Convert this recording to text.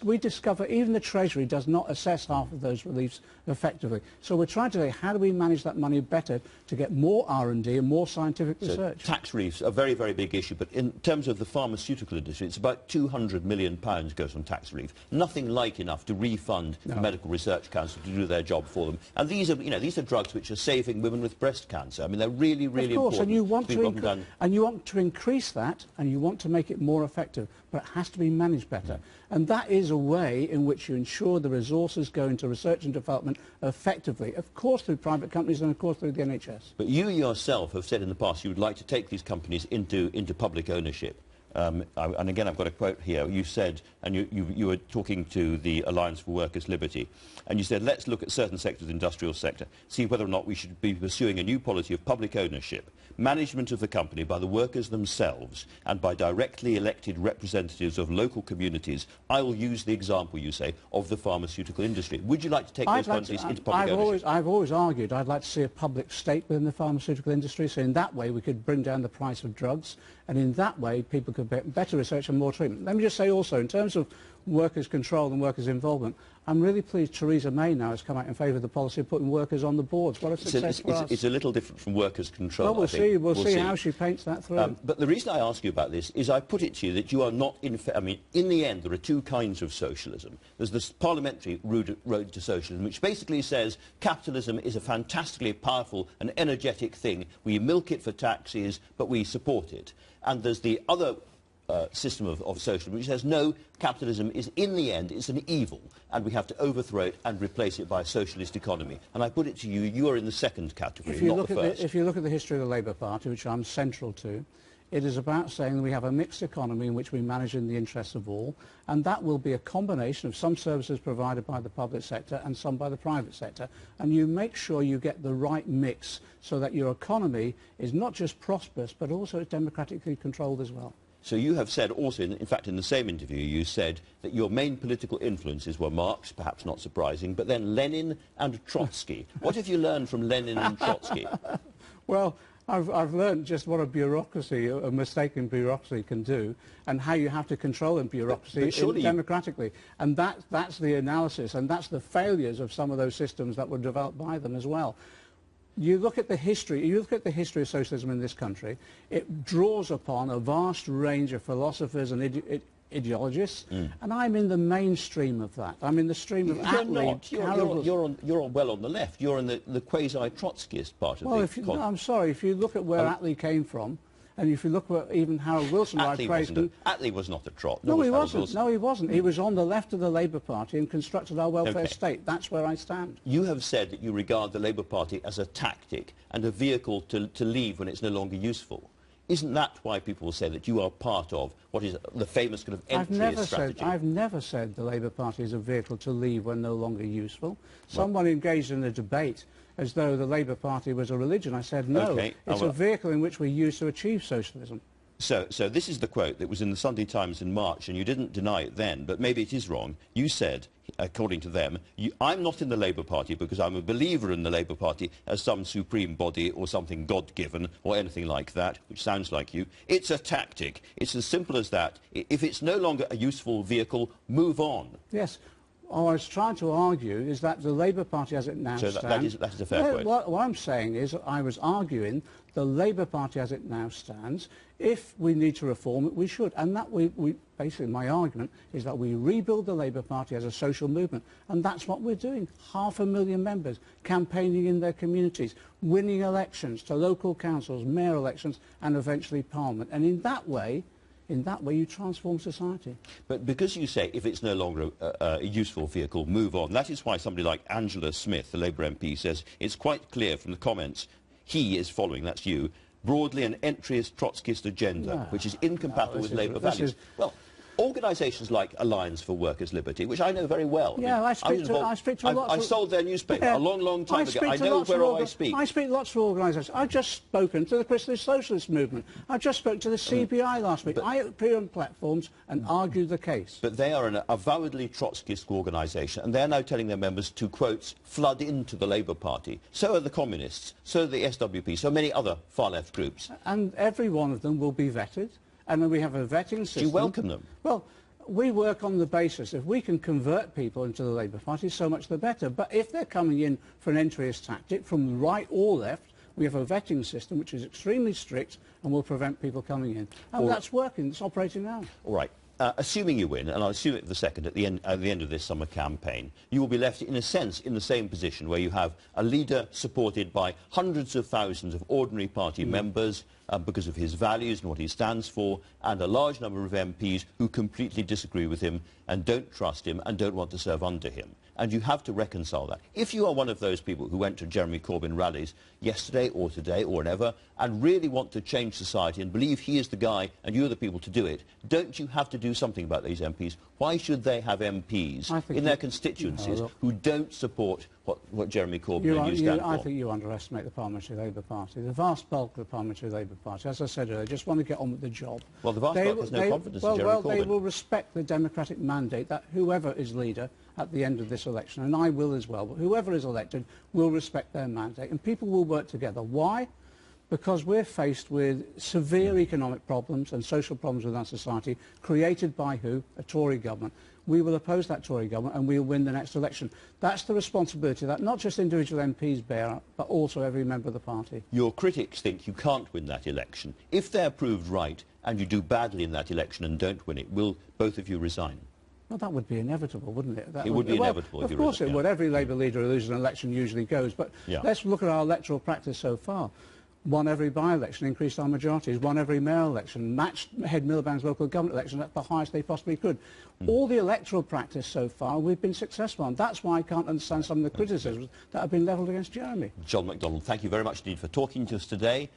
We discover even the Treasury does not assess half of those reliefs effectively. So we're trying to say, how do we manage that money better to get more R&D and more scientific research? Tax reliefs are a very, very big issue, but in terms of the pharmaceutical industry, it's about £200 million goes on tax relief. Nothing like enough to refund the Medical Research Council to do their job for them. And these are, these are drugs which are saving women with breast cancer. I mean, they're really, really important. And you want to increase that, and you want to make it more effective, but it has to be managed better. And that is a way in which you ensure the resources go into research and development effectively, of course through private companies and of course through the NHS. But you yourself have said in the past you would like to take these companies into public ownership. And again, I've got a quote here. You said, and you were talking to the Alliance for Workers' Liberty, and you said, let's look at certain sectors of the industrial sector, see whether or not we should be pursuing a new policy of public ownership, management of the company by the workers themselves and by directly elected representatives of local communities. I will use the example, you say, of the pharmaceutical industry. Would you like to take those companies into public ownership? I've always argued I'd like to see a public stake within the pharmaceutical industry, so in that way we could bring down the price of drugs, and in that way people could get better research and more treatment. Let me just say also, in terms of workers' control and workers' involvement, I'm really pleased Theresa May now has come out in favour of the policy of putting workers on the boards. What a success for us. It's a little different from workers' control. Well, we'll see how she paints that through. But the reason I ask you about this is I put it to you that you are not in the end there are two kinds of socialism. There's this parliamentary road to socialism, which basically says capitalism is a fantastically powerful and energetic thing. We milk it for taxes, but we support it. And there's the other system of socialism, which says no, capitalism is in the end it's an evil and we have to overthrow it and replace it by a socialist economy. And I put it to you, you are in the second category, not the first. If you look at the history of the Labour Party, which I'm central to, it is about saying we have a mixed economy in which we manage in the interests of all, and that will be a combination of some services provided by the public sector and some by the private sector, and you make sure you get the right mix so that your economy is not just prosperous but also democratically controlled as well. So you have said also, in fact in the same interview, you said that your main political influences were Marx, perhaps not surprising, but then Lenin and Trotsky. What have you learned from Lenin and Trotsky? Well, I've learned just what a bureaucracy, a mistaken bureaucracy can do, and how you have to control a bureaucracy democratically. And that's the analysis, and that's the failures of some of those systems that were developed by them as well. You look at the history of socialism in this country, it draws upon a vast range of philosophers and ideologists, and I'm in the mainstream of that. I'm in the stream of Attlee. You're well on the left. You're in the quasi-Trotskyist part of the I'm sorry, if you look at where Attlee came from, and if you look at even Harold Wilson, Attlee was not a Trot. No, he wasn't. No, he wasn't. He was on the left of the Labour Party and constructed our welfare state. That's where I stand. You have said that you regard the Labour Party as a tactic and a vehicle to leave when it's no longer useful. Isn't that why people will say that you are part of what is the famous kind of entry strategy? I've never said the Labour Party is a vehicle to leave when no longer useful. Someone engaged in a debate as though the Labour Party was a religion. I said no, it's a vehicle in which we use to achieve socialism. So this is the quote that was in the Sunday Times in March, and you didn't deny it then, but maybe it is wrong. You said, according to them, I'm not in the Labour Party because I'm a believer in the Labour Party as some supreme body or something God-given or anything like that, which sounds like you. It's a tactic. It's as simple as that. If it's no longer a useful vehicle, move on. Yes. All I was trying to argue is that the Labour Party as it now stands... So that is a fair point. What I'm saying is I was arguing the Labour Party as it now stands, if we need to reform it, we should. And that basically my argument is that we rebuild the Labour Party as a social movement. And that's what we're doing. 500,000 members campaigning in their communities, winning elections to local councils, mayor elections, and eventually Parliament. And in that way, you transform society. But because you say if it's no longer a useful vehicle, move on, that is why somebody like Angela Smith, the Labour MP, says it's quite clear from the comments he is following, that's you, broadly an entryist Trotskyist agenda, which is incompatible with Labour values. Well, organisations like Alliance for Workers' Liberty, which I know very well. Yeah, I speak to lots of... I sold their newspaper a long time ago. I know where I speak. I speak to lots of organisations. I've just spoken to the Christian Socialist Movement. I just spoke to the CBI last week. I appear on platforms and argue the case. But they are an avowedly Trotskyist organisation, and they're now telling their members to, quote, flood into the Labour Party. So are the Communists, so are the SWP, so many other far-left groups. And every one of them will be vetted. And then we have a vetting system. Do you welcome them? Well, we work on the basis if we can convert people into the Labour Party, so much the better. But if they're coming in for an entryist tactic from the right or left, we have a vetting system which is extremely strict and will prevent people coming in. And that's working. It's operating now. All right. Assuming you win, and I'll assume it for the second, at the end of this summer campaign, you will be left, in a sense, in the same position where you have a leader supported by hundreds of thousands of ordinary party members because of his values and what he stands for, and a large number of MPs who completely disagree with him and don't trust him and don't want to serve under him. And you have to reconcile that. If you are one of those people who went to Jeremy Corbyn rallies yesterday or today or whenever and really want to change society and believe he is the guy and you're the people to do it, don't you have to do something about these MPs? Why should they have MPs in their constituencies who don't support what Jeremy Corbyn and you stand for? I think you underestimate the Parliamentary Labour Party. The vast bulk of the Parliamentary Labour Party, as I said earlier, just want to get on with the job. Well, the vast bulk has no confidence in Jeremy Corbyn. Well, they will respect the democratic mandate that whoever is leader at the end of this election, and I will as well, but whoever is elected will respect their mandate, and people will work together. Why? Because we're faced with severe economic problems and social problems within our society, created by who? A Tory government. We will oppose that Tory government and we'll win the next election. That's the responsibility that not just individual MPs bear, but also every member of the party. Your critics think you can't win that election. If they're proved right and you do badly in that election and don't win it, will both of you resign? Well, that would be inevitable, wouldn't it? It would be inevitable. Of course it would. Every Labour leader who loses an election usually goes. But let's look at our electoral practice so far. Won every by-election, increased our majorities, won every mayoral election, matched Head Miliband's local government election at the highest they possibly could. All the electoral practice so far we've been successful on. That's why I can't understand some of the criticisms that have been levelled against Jeremy. John McDonald, thank you very much indeed for talking to us today.